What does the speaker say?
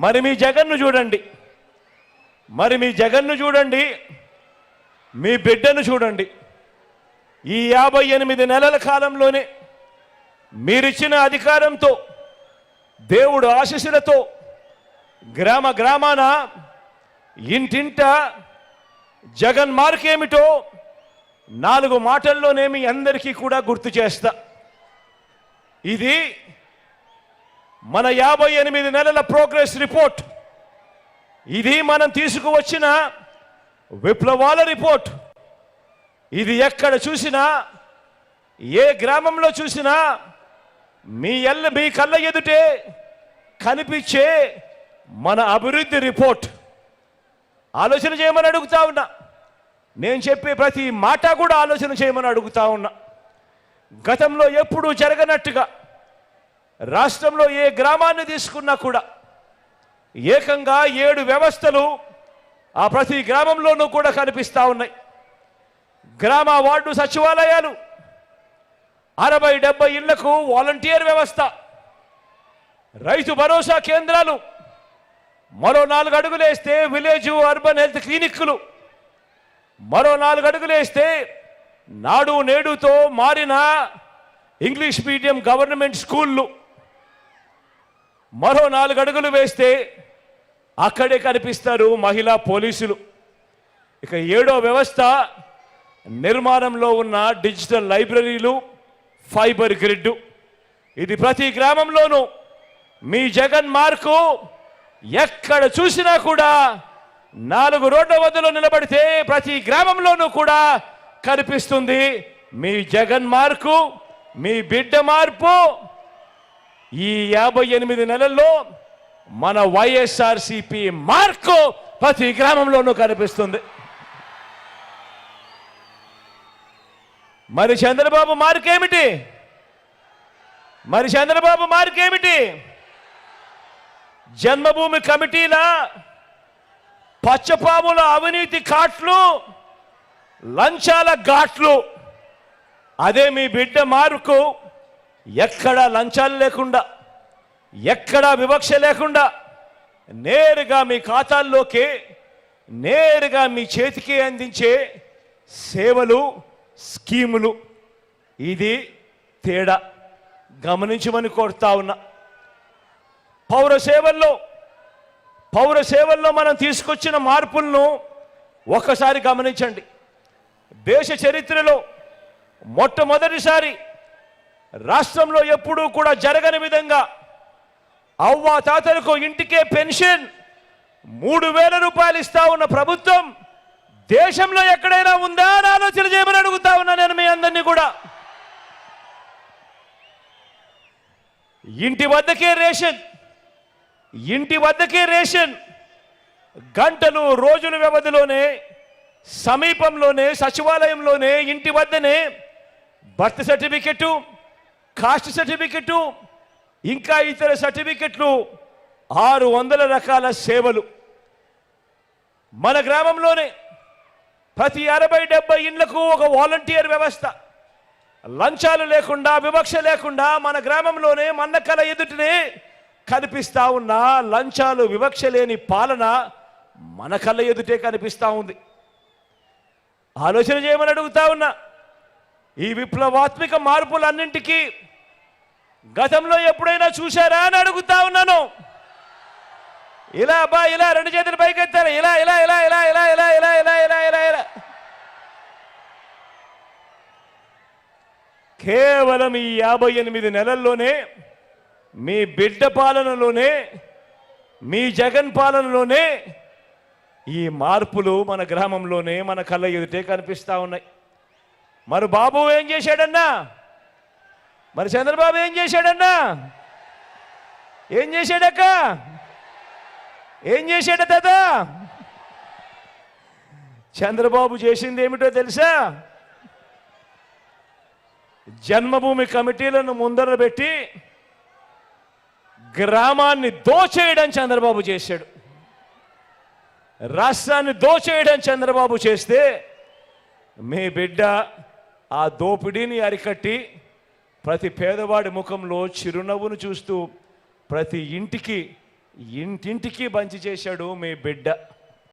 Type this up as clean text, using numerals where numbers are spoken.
మరి మీ జగన్ను చూడండి, మీ బిడ్డను చూడండి. ఈ 58 నెలల కాలంలోనే మీరిచ్చిన అధికారంతో, దేవుడు ఆశీస్సులతో గ్రామ గ్రామాన ఇంటింట జగన్ మార్కేమిటో 4 మాటల్లోనే మీ అందరికీ కూడా గుర్తు చేస్తా. ఇది మన 58 నెలల ప్రోగ్రెస్ రిపోర్ట్. ఇది మనం తీసుకువచ్చిన విప్లవాల రిపోర్ట్. ఇది ఎక్కడ చూసినా, ఏ గ్రామంలో చూసినా మీ కళ్ళ ఎదుటే కనిపించే మన అభివృద్ధి రిపోర్ట్. ఆలోచన చేయమని అడుగుతా ఉన్నా. నేను చెప్పే ప్రతి మాట కూడా ఆలోచన చేయమని అడుగుతా ఉన్నా. గతంలో ఎప్పుడూ జరగనట్టుగా రాష్ట్రంలో ఏ గ్రామాన్ని తీసుకున్నా కూడా ఏకంగా 7 వ్యవస్థలు ఆ ప్రతి గ్రామంలోనూ కూడా కనిపిస్తూ ఉన్నాయి. గ్రామ వార్డు సచివాలయాలు, 60-70 ఇళ్లకు వాలంటీర్ వ్యవస్థ, రైతు భరోసా కేంద్రాలు, మరో 4 అడుగులేస్తే విలేజ్ అర్బన్ హెల్త్ క్లినిక్లు, మరో 4 అడుగులేస్తే నాడు నేడుతో మారిన ఇంగ్లీష్ మీడియం గవర్నమెంట్ స్కూళ్ళు, మరో 4 అడుగులు వేస్తే అక్కడే కనిపిస్తారు మహిళా పోలీసులు. ఇక 7వ వ్యవస్థ నిర్మాణంలో ఉన్న డిజిటల్ లైబ్రరీలు, ఫైబర్ గ్రిడ్. ఇది ప్రతి గ్రామంలోనూ మీ జగన్ మార్కు ఎక్కడ చూసినా కూడా 4 రోడ్ల వద్దలో నిలబడితే ప్రతి గ్రామంలోనూ కూడా కనిపిస్తుంది మీ జగన్ మార్కు, మీ బిడ్డ మార్పు. ఈ 58 నెలల్లో మన వైఎస్ఆర్సీపీ మార్కు ప్రతి గ్రామంలోనూ కనిపిస్తుంది. మరి చంద్రబాబు మార్కేమిటి? జన్మభూమి కమిటీల పచ్చపాముల అవినీతి కాట్లు, లంచాల ఘాట్లు. అదే మీ బిడ్డ మార్కు. ఎక్కడా లంచాలు లేకుండా, ఎక్కడా వివక్ష లేకుండా నేరుగా మీ ఖాతాల్లోకి, నేరుగా మీ చేతికి అందించే సేవలు, స్కీములు. ఇది తేడా గమనించమని కోరుతా ఉన్నా. పౌర సేవల్లో మనం తీసుకొచ్చిన మార్పులను ఒక్కసారి గమనించండి. దేశ చరిత్రలో మొట్టమొదటిసారి రాష్ట్రంలో ఎప్పుడూ కూడా జరగని విధంగా అవ్వా తాతలకు ఇంటికే పెన్షన్ 3,000 రూపాయలు ఇస్తా ఉన్న ప్రభుత్వం దేశంలో ఎక్కడైనా ఉందా అని ఆలోచన చేయమని అడుగుతా ఉన్నా నేను మీ అందరినీ కూడా. ఇంటి వద్దకే రేషన్ గంటలు, రోజుల వ్యవధిలోనే, సమీపంలోనే, సచివాలయంలోనే, ఇంటి వద్దనే బర్త్ సర్టిఫికెట్, కాస్ట్ సర్టిఫికెట్, ఇంకా ఇతర సర్టిఫికెట్లు, 600 రకాల సేవలు. మన గ్రామంలోనే ప్రతి 60-70 ఇండ్లకు ఒక వాలంటీర్ వ్యవస్థ. లంచాలు లేకుండా, వివక్ష లేకుండా మన గ్రామంలోనే మన కళ ఎదుటనే కనిపిస్తా ఉన్న లంచాలు, వివక్ష లేని పాలన మన కళ్ళ ఎదుటే కనిపిస్తా ఉంది. ఆలోచన చేయమని అడుగుతా ఉన్నా. ఈ విప్లవాత్మక మార్పులన్నింటికీ గతంలో ఎప్పుడైనా చూశారా అని అడుగుతా ఉన్నాను. ఇలా 2 చేతులు పైకెత్తారు. ఇలా కేవలం ఈ 58 నెలల్లోనే, మీ బిడ్డ పాలనలోనే, మీ జగన్ పాలనలోనే ఈ మార్పులు మన గ్రామంలోనే, మన కళ్ళ ఎదుటే కనిపిస్తా ఉన్నాయి. మరి బాబు ఏం చేశాడన్నా? మరి చంద్రబాబు ఏం చేశాడన్నా? ఏం చేశాడక్క? ఏం చేశాడ తాత? చంద్రబాబు చేసింది ఏమిటో తెలుసా? జన్మభూమి కమిటీలను ముందర పెట్టి గ్రామాన్ని దోచేయడం చంద్రబాబు చేశాడు. రాష్ట్రాన్ని దోచేయడం చంద్రబాబు చేస్తే మీ బిడ్డ ఆ దోపిడీని అరికట్టి ప్రతి పేదవాడి ముఖంలో చిరునవ్వును చూస్తూ ప్రతి ఇంటికి ఇంటింటికి బంచి చేశాడు మీ బిడ్డ.